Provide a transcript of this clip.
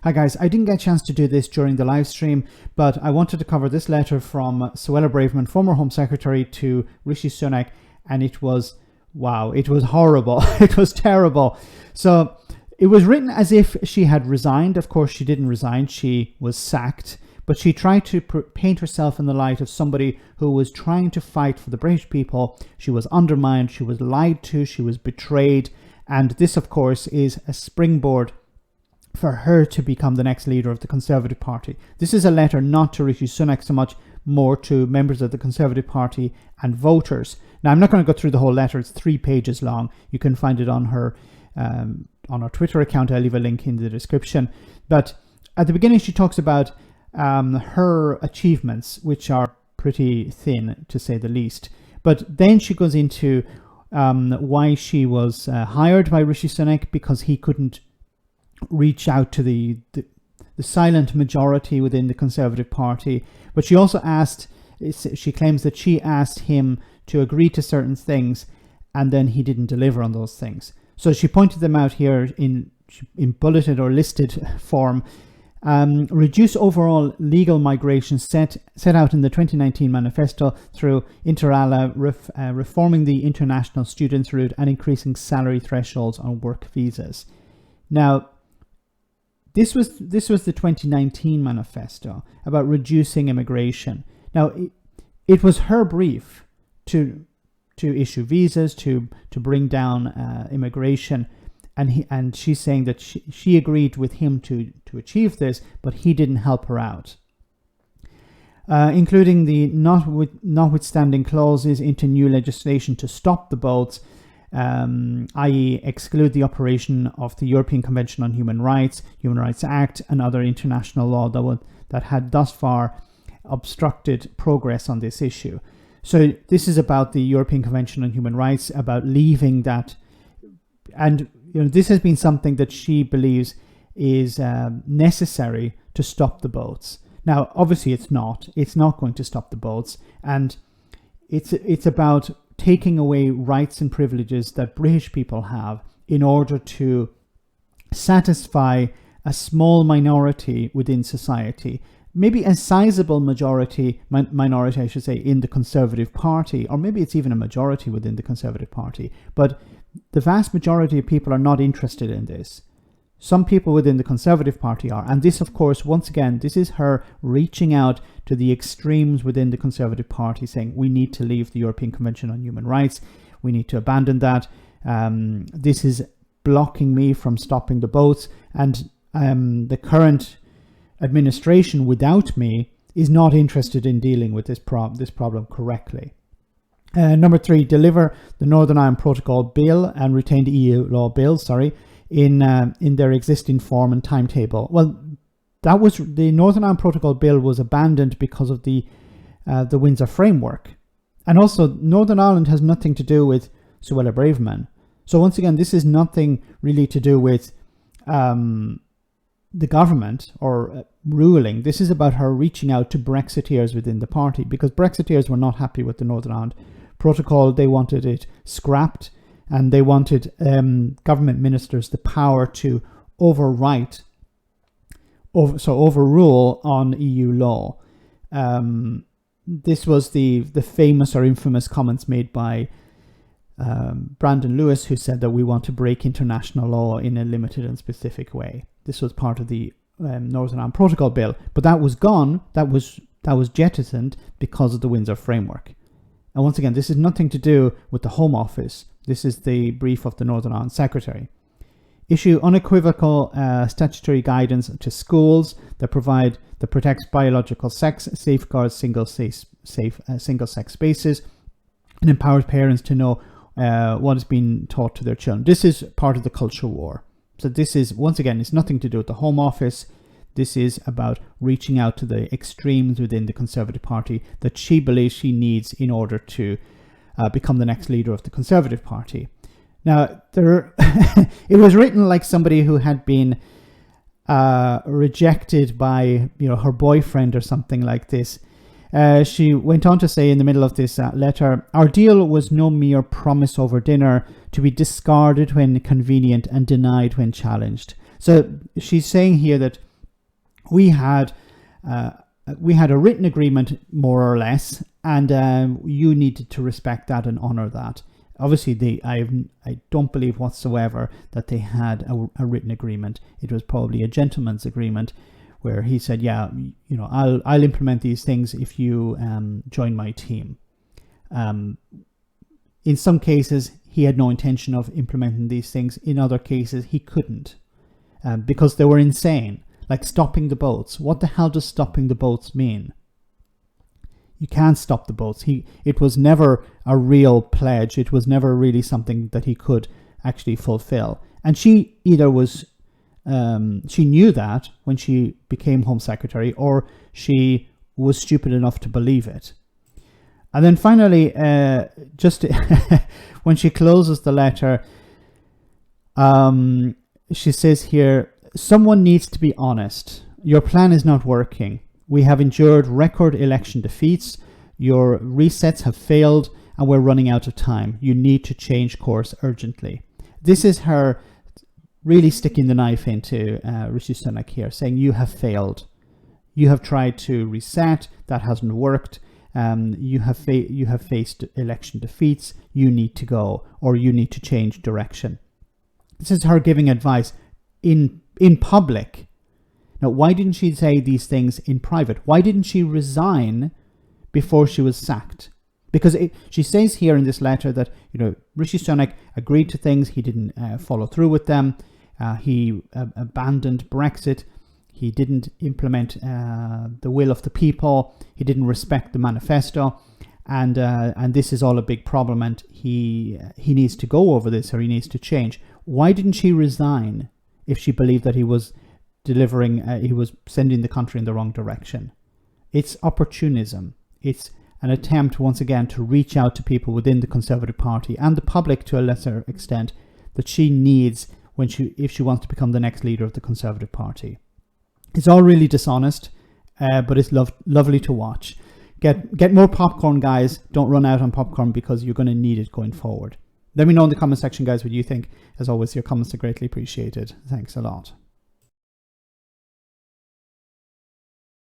Hi guys, I didn't get a chance to do this during the live stream, but I wanted to cover this letter from Suella Braverman, former Home Secretary, to Rishi Sunak, and it was, wow, it was horrible. It was terrible. So it was written as if she had resigned. Of course, she didn't resign. She was sacked, but she tried to paint herself in the light of somebody who was trying to fight for the British people. She was undermined, she was lied to, she was betrayed, and this, of course, is a springboard for her to become the next leader of the Conservative Party. This is a letter not to Rishi Sunak so much, more to members of the Conservative Party and voters. Now, I'm not going to go through the whole letter. It's 3 pages long. You can find it on her Twitter account. I'll leave a link in the description. But at the beginning, she talks about her achievements, which are pretty thin, to say the least. But then she goes into why she was hired by Rishi Sunak, because he couldn't reach out to the silent majority within the Conservative Party. But she also she claims that she asked him to agree to certain things, and then he didn't deliver on those things. So she pointed them out here in bulleted or listed form. Reduce overall legal migration set out in the 2019 manifesto through inter alia, reforming the international students route and increasing salary thresholds on work visas. Now, this was the 2019 manifesto about reducing immigration. Now, it was her brief to issue visas, to bring down immigration, and she's saying that she agreed with him to achieve this, but he didn't help her out. Including the notwithstanding clauses into new legislation to stop the boats, i.e. exclude the operation of the European Convention on Human Rights Act, and other international law that had thus far obstructed progress on this issue. So this is about the European Convention on Human Rights, about leaving that, and this has been something that she believes is necessary to stop the boats. Now, obviously, it's not going to stop the boats, and it's about taking away rights and privileges that British people have in order to satisfy a small minority within society, maybe a sizable minority, I should say, in the Conservative Party, or maybe it's even a majority within the Conservative Party. But the vast majority of people are not interested in this. Some people within the Conservative Party are. And this, of course, once again, this is her reaching out to the extremes within the Conservative Party, saying we need to leave the European Convention on Human Rights. We need to abandon that. This is blocking me from stopping the boats. And the current administration without me is not interested in dealing with this problem correctly. Number 3, deliver the Northern Ireland Protocol Bill and retain the EU law bills, in their existing form and timetable. Well, that was the Northern Ireland Protocol Bill was abandoned because of the Windsor Framework. And also, Northern Ireland has nothing to do with Suella Braverman. So once again, this is nothing really to do with the government or ruling. This is about her reaching out to Brexiteers within the party, because Brexiteers were not happy with the Northern Ireland Protocol. They wanted it scrapped, and they wanted government ministers the power to overrule on EU law. This was the famous or infamous comments made by Brandon Lewis, who said that we want to break international law in a limited and specific way. This was part of the Northern Ireland Protocol Bill, but that was gone. That was jettisoned because of the Windsor Framework. And once again, this is nothing to do with the Home Office. This is the brief of the Northern Ireland Secretary. Issue unequivocal statutory guidance to schools that protects biological sex, safeguards single-sex spaces, and empowers parents to know what is being taught to their children. This is part of the culture war. So this is, once again, it's nothing to do with the Home Office. This is about reaching out to the extremes within the Conservative Party that she believes she needs in order to become the next leader of the Conservative Party. Now, it was written like somebody who had been rejected by her boyfriend or something like this. She went on to say in the middle of this letter, our deal was no mere promise over dinner to be discarded when convenient and denied when challenged. So she's saying here that we had a written agreement, more or less, and you needed to respect that and honor that. Obviously, I don't believe whatsoever that they had a written agreement. It was probably a gentleman's agreement, where he said, "Yeah, you know, I'll implement these things if you join my team." In some cases, he had no intention of implementing these things. In other cases, he couldn't because they were insane. Like stopping the boats. What the hell does stopping the boats mean? You can't stop the boats. It was never a real pledge. It was never really something that he could actually fulfill. And she either was, she knew that when she became Home Secretary, or she was stupid enough to believe it. And then finally, just when she closes the letter, she says here, "Someone needs to be honest. Your plan is not working. We have endured record election defeats. Your resets have failed, and we're running out of time. You need to change course urgently." This is her really sticking the knife into Rishi Sunak here, saying you have failed. You have tried to reset. That hasn't worked. You have faced election defeats. You need to go, or you need to change direction. This is her giving advice in public. Now, why didn't she say these things in private? Why didn't she resign before she was sacked? Because she says here in this letter that, you know, Rishi Sunak agreed to things, he didn't follow through with them. He abandoned Brexit. He didn't implement the will of the people. He didn't respect the manifesto, and this is all a big problem. And he needs to go over this, or he needs to change. Why didn't she resign if she believed that he was he was sending the country in the wrong direction? It's opportunism. It's an attempt, once again, to reach out to people within the Conservative Party and the public to a lesser extent that she needs if she wants to become the next leader of the Conservative Party. It's all really dishonest, but it's lovely to watch. Get more popcorn, guys. Don't run out on popcorn, because you're going to need it going forward. Let me know in the comment section, guys, what you think. As always, your comments are greatly appreciated. Thanks a lot.